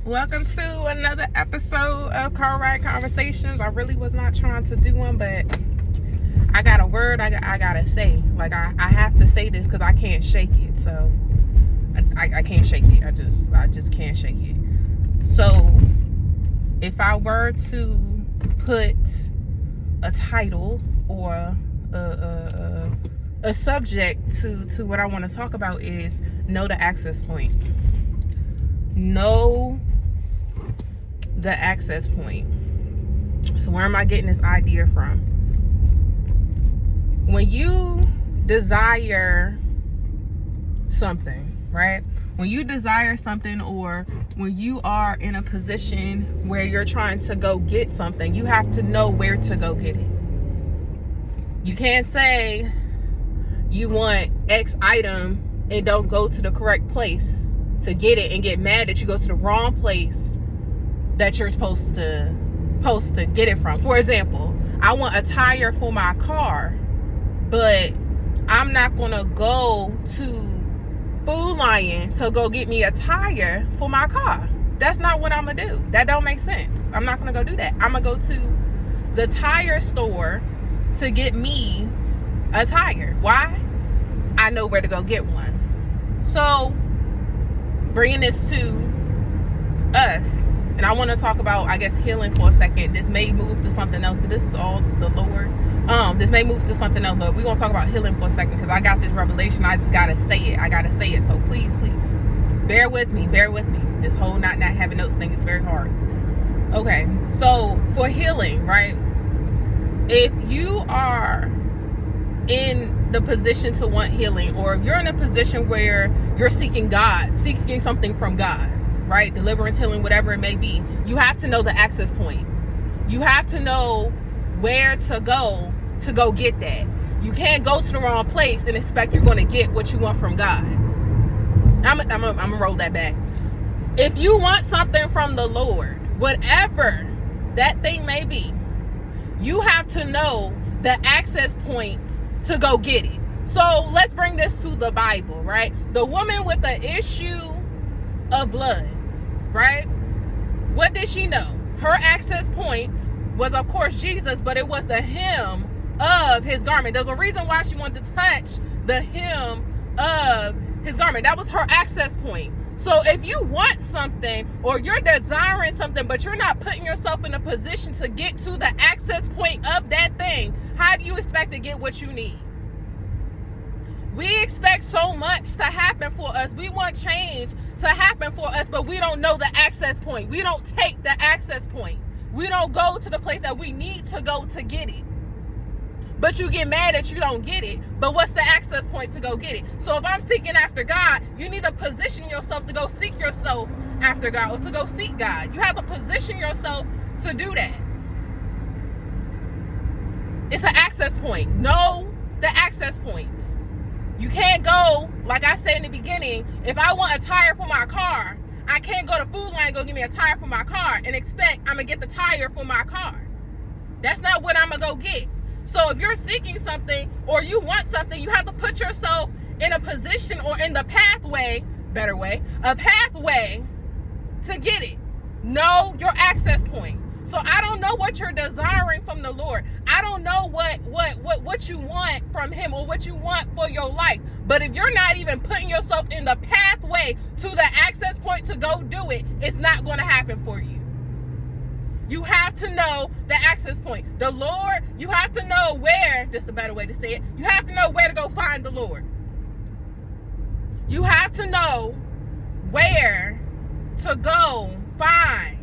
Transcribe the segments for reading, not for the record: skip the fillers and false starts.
Welcome to another episode of Car Ride Conversations. I really was not trying to do one, but I got a word I gotta say. Like I have to say this because I can't shake it. So I can't shake it. I just can't shake it. So if I were to put a title or a subject to what I want to talk about is know the access point. Know the access point. So where am I getting this idea from? When you desire something, right? When you desire something, or when you are in a position where you're trying to go get something, you have to know where to go get it. You can't say you want X item and don't go to the correct place to get it and get mad that you go to the wrong place that you're supposed to get it from. For example, I want a tire for my car, but I'm not gonna go to Food Lion to go get me a tire for my car. That's not what I'm gonna do. That don't make sense. I'm not gonna go do that. I'm gonna go to the tire store to get me a tire. Why? I know where to go get one. So bringing this to us, and I want to talk about, I guess, healing for a second. This may move to something else, because this is all the Lord. This may move to something else, but we're going to talk about healing for a second, because I got this revelation. I just got to say it. I got to say it. So please, bear with me. This whole not having notes thing is very hard. Okay, so for healing, right? If you are in the position to want healing, or if you're in a position where you're seeking something from God, right? Deliverance, healing, whatever it may be, you have to know the access point. You have to know where to go get that. You can't go to the wrong place and expect you're going to get what you want from God. I'm gonna roll that back. If you want something from the Lord, whatever that thing may be, you have to know the access point to go get it. So let's bring this to the Bible, right? The woman with the issue of blood, right? What did she know? Her access point was, of course, Jesus, but it was the hem of his garment. There's a reason why she wanted to touch the hem of his garment. That was her access point. So if you want something, or you're desiring something, but you're not putting yourself in a position to get to the access point of that thing, how do you expect to get what you need? We expect so much to happen for us. We want change to happen for us, but we don't know the access point. We don't take the access point. We don't go to the place that we need to go to get it. But you get mad that you don't get it. But what's the access point to go get it? So if I'm seeking after God, you need to position yourself to go seek yourself after God, or to go seek God. You have to position yourself to do that. It's an access point. Know the access point. You can't go, like I said in the beginning, if I want a tire for my car, I can't go to Food Lion and go get me a tire for my car and expect I'm going to get the tire for my car. That's not what I'm going to go get. So if you're seeking something, or you want something, you have to put yourself in a position, or in the pathway, a pathway to get it. Know your access point. So I don't know what you're desiring from the Lord. I don't know what you want from him, or what you want for your life. But if you're not even putting yourself in the pathway to the access point to go do it, it's not going to happen for you. You have to know the access point. The Lord, you have to know where, just a better way to say it, you have to know where to go find the Lord. You have to know where to go find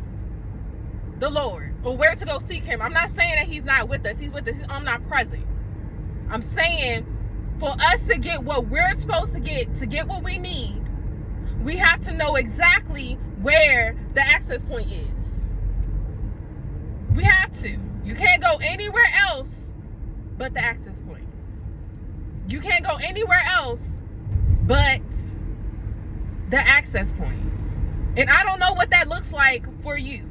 the Lord, or where to go seek him. I'm not saying that he's not with us. He's with us. He's omnipresent. I'm saying for us to get what we're supposed to get what we need, we have to know exactly where the access point is. We have to. You can't go anywhere else but the access point. You can't go anywhere else but the access point. And I don't know what that looks like for you.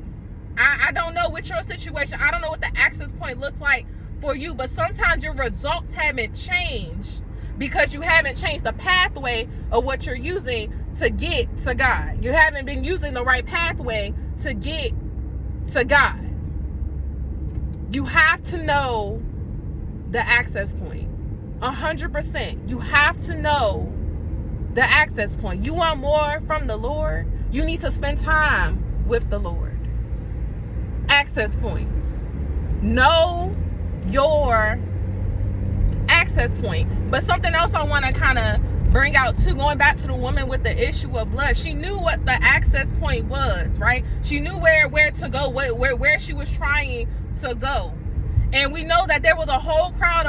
I don't know what your situation, I don't know what the access point looks like for you, but sometimes your results haven't changed because you haven't changed the pathway of what you're using to get to God. You haven't been using the right pathway to get to God. You have to know the access point. 100%. You have to know the access point. You want more from the Lord? You need to spend time with the Lord. Access points. Know your access point. But something else I want to kind of bring out too, going back to the woman with the issue of blood, she knew what the access point was, right? She knew where to go, where she was trying to go. And we know that there was a whole crowd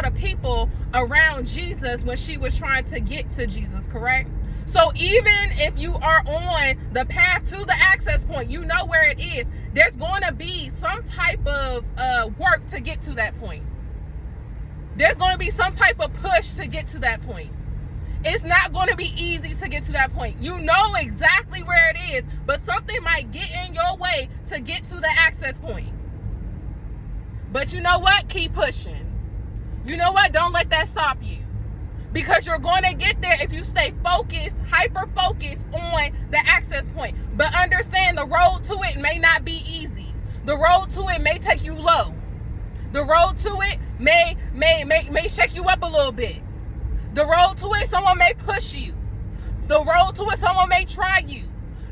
of people around Jesus when she was trying to get to Jesus, correct? So even if you are on the path to the access point, you know where it is, there's going to be some type of work to get to that point. There's going to be some type of push to get to that point. It's not going to be easy to get to that point. You know exactly where it is, but something might get in your way to get to the access point. But you know what? Keep pushing. You know what? Don't let that stop you. Because you're going to get there if you stay focused, hyper-focused on the access point. But understand the road to it may not be easy. The road to it may take you low. The road to it may shake you up a little bit. The road to it, someone may push you. The road to it, someone may try you.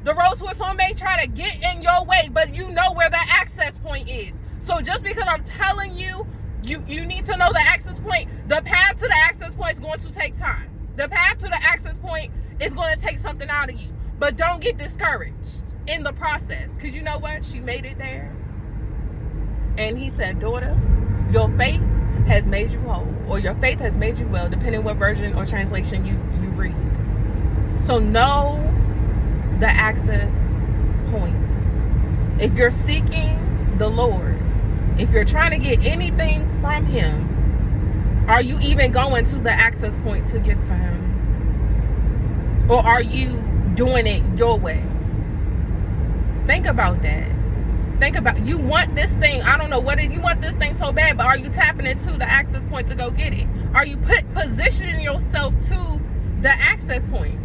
The road to it, someone may try to get in your way, but you know where the access point is. So just because I'm telling you, you need to know the access point, the path to the access point is going to take time. The path to the access point is going to take something out of you. But don't get discouraged in the process. Because you know what? She made it there. And he said, daughter, your faith has made you whole, or your faith has made you well, depending what version or translation you read. So know the access points. If you're seeking the Lord, if you're trying to get anything from him, are you even going to the access point to get to him? Or are you doing it your way? Think about that. Think about, you want this thing, I don't know what it, you want this thing so bad, but are you tapping into the access point to go get it? Are you positioning yourself to the access point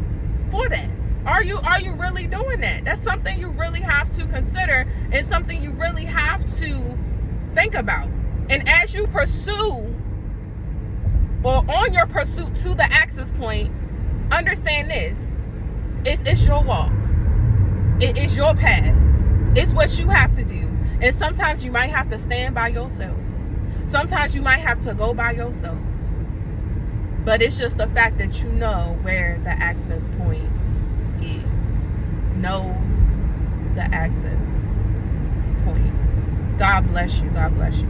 for that? Are you really doing that? That's something you really have to consider, and something you really have to think about. And as you pursue, or on your pursuit to the access point, understand this: it's your walk, it is your path. It's what you have to do. And sometimes you might have to stand by yourself. Sometimes you might have to go by yourself. But it's just the fact that you know where the access point is. Know the access point. God bless you. God bless you.